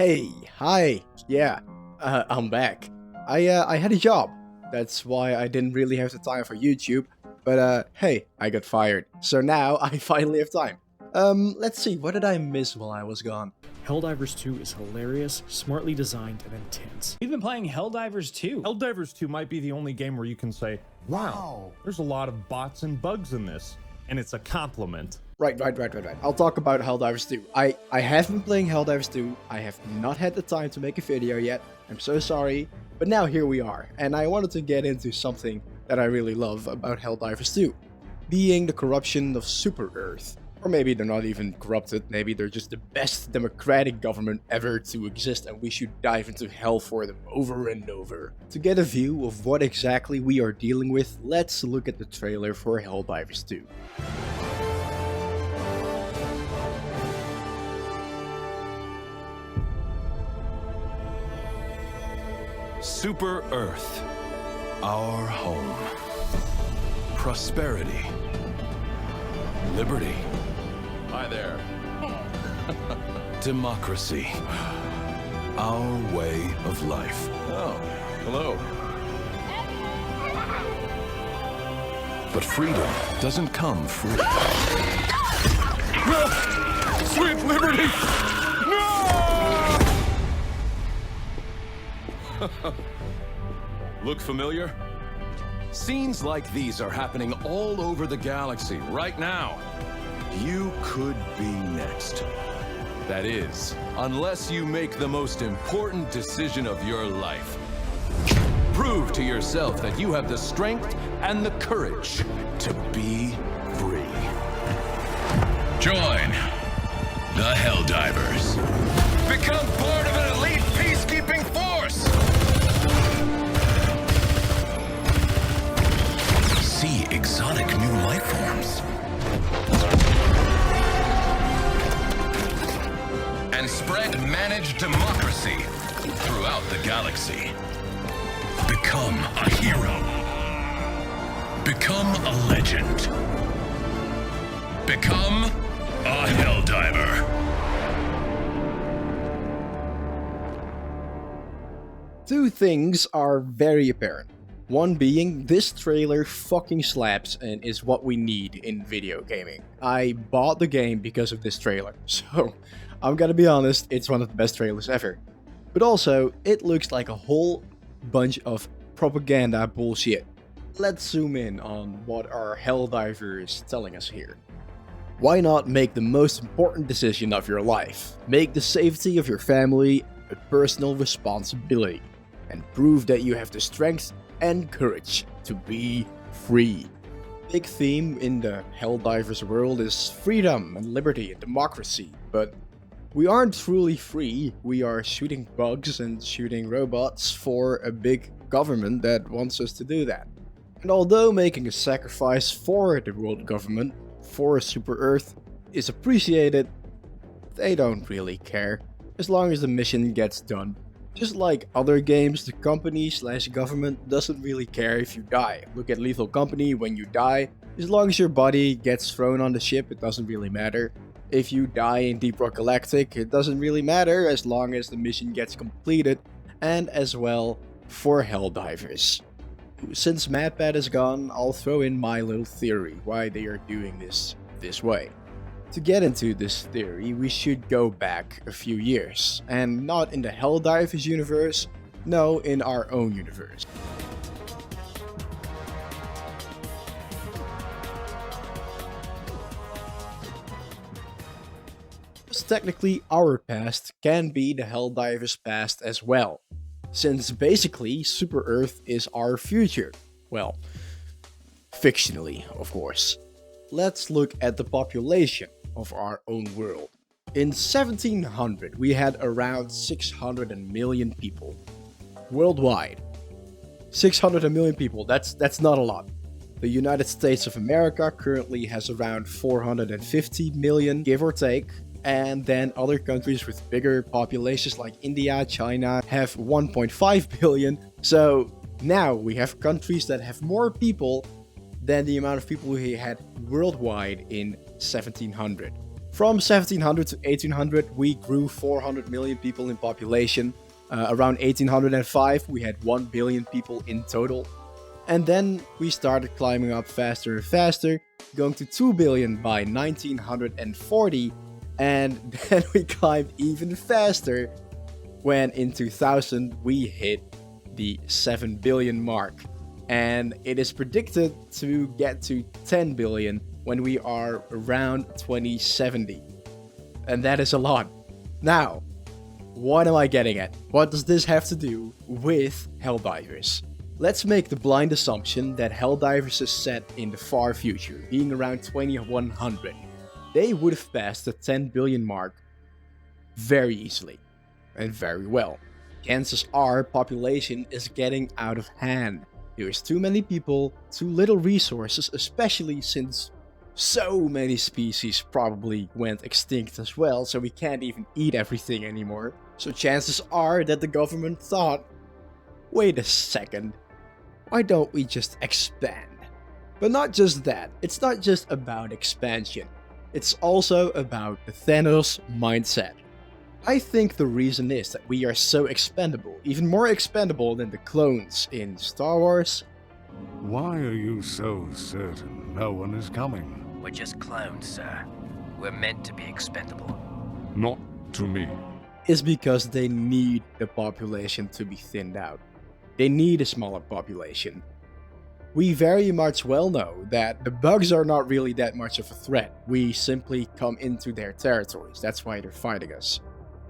Hey, hi, yeah, I'm back. I had a job. That's why I didn't really have the time for YouTube. But hey, I got fired. So now I finally have time. Let's see, what did I miss while I was gone? Helldivers 2 is hilarious, smartly designed, and intense. We've been playing Helldivers 2. Helldivers 2 might be the only game where you can say, wow, there's a lot of bots and bugs in this. And it's a compliment. Right. I'll talk about Helldivers 2. I have been playing Helldivers 2. I have not had the time to make a video yet. I'm so sorry. But now here we are. And I wanted to get into something that I really love about Helldivers 2. Being the corruption of Super Earth. Or maybe they're not even corrupted. Maybe they're just the best democratic government ever to exist and we should dive into hell for them over and over. To get a view of what exactly we are dealing with, let's look at the trailer for Helldivers 2. Super Earth, our home. Prosperity. Liberty. Hi there. Democracy. Our way of life. Oh, hello. But freedom doesn't come free. Sweet liberty! No! Look familiar? Scenes like these are happening all over the galaxy right now. You could be next. That is, unless you make the most important decision of your life. Prove to yourself that you have the strength and the courage to be free. Join the Helldivers. Become part of an elite peacekeeping force! See exotic new life forms. And spread managed democracy throughout the galaxy. Become a hero. Become a legend. Become a Helldiver. Two things are very apparent. One being, this trailer fucking slaps and is what we need in video gaming. I bought the game because of this trailer, so I'm gonna be honest, it's one of the best trailers ever. But also, it looks like a whole bunch of propaganda bullshit. Let's zoom in on what our Helldiver is telling us here. Why not make the most important decision of your life? Make the safety of your family a personal responsibility, and prove that you have the strength and courage to be free. Big theme in the Helldivers world is freedom and liberty and democracy, but we aren't truly free. We are shooting bugs and shooting robots for a big government that wants us to do that. And although making a sacrifice for the world government, for Super Earth, is appreciated, they don't really care, as long as the mission gets done. Just like other games, the company/government doesn't really care if you die. Look at Lethal Company, when you die, as long as your body gets thrown on the ship, it doesn't really matter. If you die in Deep Rock Galactic, it doesn't really matter as long as the mission gets completed, and as well for Helldivers. Since MadPat is gone, I'll throw in my little theory why they are doing this way. To get into this theory, we should go back a few years, and not in the Helldivers universe, no, in our own universe. Because technically our past can be the Helldivers' past as well, since basically Super Earth is our future. Well, fictionally, of course. Let's look at the population of our own world. In 1700, we had around 600 million people worldwide. 600 million people, that's not a lot. The United States of America currently has around 450 million, give or take. And then other countries with bigger populations like India, China have 1.5 billion. So now we have countries that have more people than the amount of people we had worldwide in 1700. From 1700 to 1800, we grew 400 million people in population. Around 1805, we had 1 billion people in total. And then we started climbing up faster and faster, going to 2 billion by 1940, and then we climbed even faster when in 2000 we hit the 7 billion mark. And it is predicted to get to 10 billion when we are around 2070. And that is a lot. Now, what am I getting at? What does this have to do with Helldivers? Let's make the blind assumption that Helldivers is set in the far future, being around 2100. They would have passed the 10 billion mark very easily and very well. Chances are population is getting out of hand. There's too many people, too little resources, especially since so many species probably went extinct as well, so we can't even eat everything anymore. So chances are that the government thought, wait a second, why don't we just expand? But not just that, it's not just about expansion. It's also about the Thanos mindset. I think the reason is that we are so expendable, even more expendable than the clones in Star Wars. Why are you so certain no one is coming? We're just clones, sir. We're meant to be expendable. Not to me. Is because they need the population to be thinned out. They need a smaller population. We very much well know that the bugs are not really that much of a threat. We simply come into their territories. That's why they're fighting us.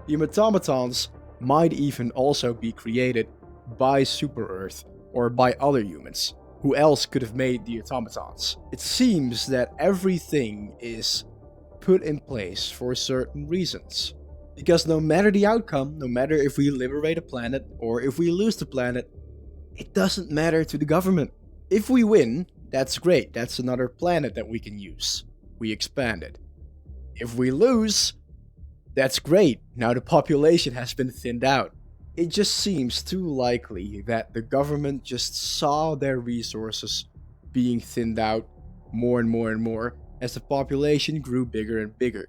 The automatons might even also be created by Super Earth or by other humans. Who else could have made the automatons? It seems that everything is put in place for certain reasons. Because no matter the outcome, no matter if we liberate a planet or if we lose the planet, it doesn't matter to the government. If we win, that's great. That's another planet that we can use. We expand it. If we lose, that's great. Now the population has been thinned out. It just seems too likely that the government just saw their resources being thinned out more and more and more as the population grew bigger and bigger.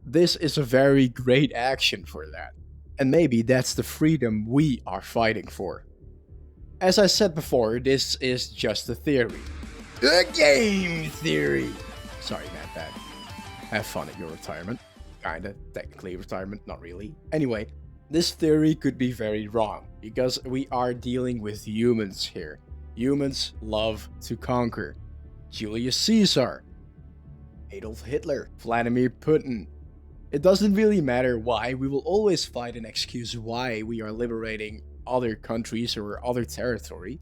This is a very great action for that. And maybe that's the freedom we are fighting for. As I said before, this is just a theory. A game theory! Sorry, Matt Bad. Have fun at your retirement. Kinda, technically retirement, not really. Anyway, this theory could be very wrong, because we are dealing with humans here. Humans love to conquer. Julius Caesar, Adolf Hitler, Vladimir Putin. It doesn't really matter why, we will always find an excuse why we are liberating other countries or other territory.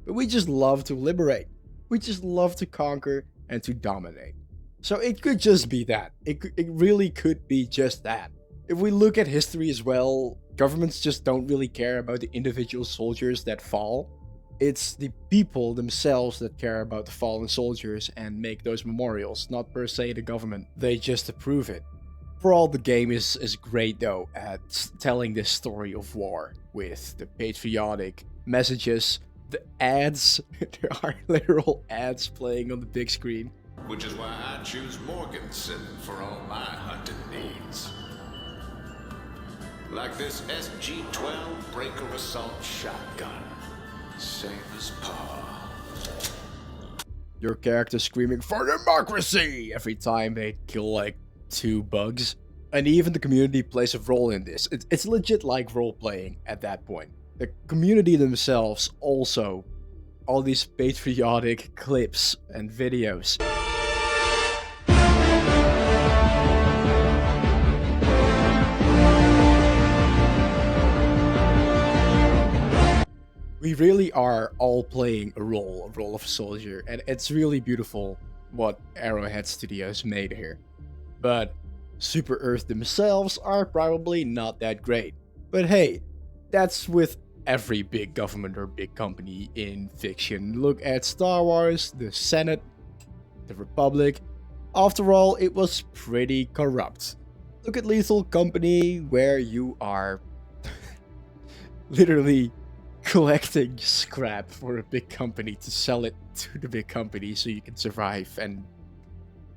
But we just love to liberate. We just love to conquer and to dominate. So it could just be that. It really could be just that. If we look at history as well, governments just don't really care about the individual soldiers that fall. It's the people themselves that care about the fallen soldiers and make those memorials, not per se the government. They just approve it. Overall, the game is great though at telling this story of war with the patriotic messages, the ads. There are literal ads playing on the big screen. Which is why I choose Morganson for all my hunting needs. Like this SG-12 breaker assault shotgun. Same as Pa. Your character screaming for democracy every time they kill like 2 bugs. And even the community plays a role in this. It's legit like role-playing at that point. The community themselves also, all these patriotic clips and videos. We really are all playing a role of a soldier, and it's really beautiful what Arrowhead Studios made here. But Super Earth themselves are probably not that great. But hey, that's with every big government or big company in fiction. Look at Star Wars, the Senate, the Republic. After all, it was pretty corrupt. Look at Lethal Company, where you are literally collecting scrap for a big company to sell it to the big company so you can survive and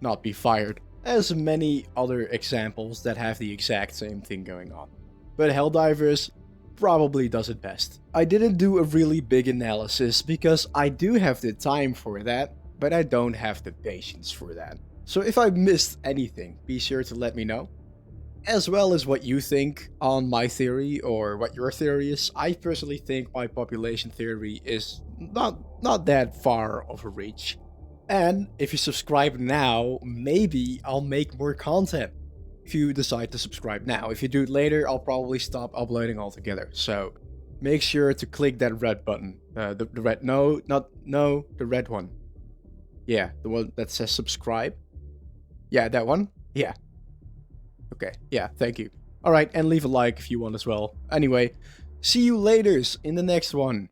not be fired. as many other examples that have the exact same thing going on. But Helldivers probably does it best. I didn't do a really big analysis because I do have the time for that, but I don't have the patience for that. So if I missed anything, be sure to let me know. As well as what you think on my theory or what your theory is. I personally think my population theory is not that far of a reach. And if you subscribe now, maybe I'll make more content. If you decide to subscribe now. If you do it later, I'll probably stop uploading altogether. So make sure to click that red button. The red, the red one. Yeah, the one that says subscribe. Yeah, that one. Yeah. Okay, yeah, thank you. Alright, and leave a like if you want as well. Anyway, see you laters in the next one.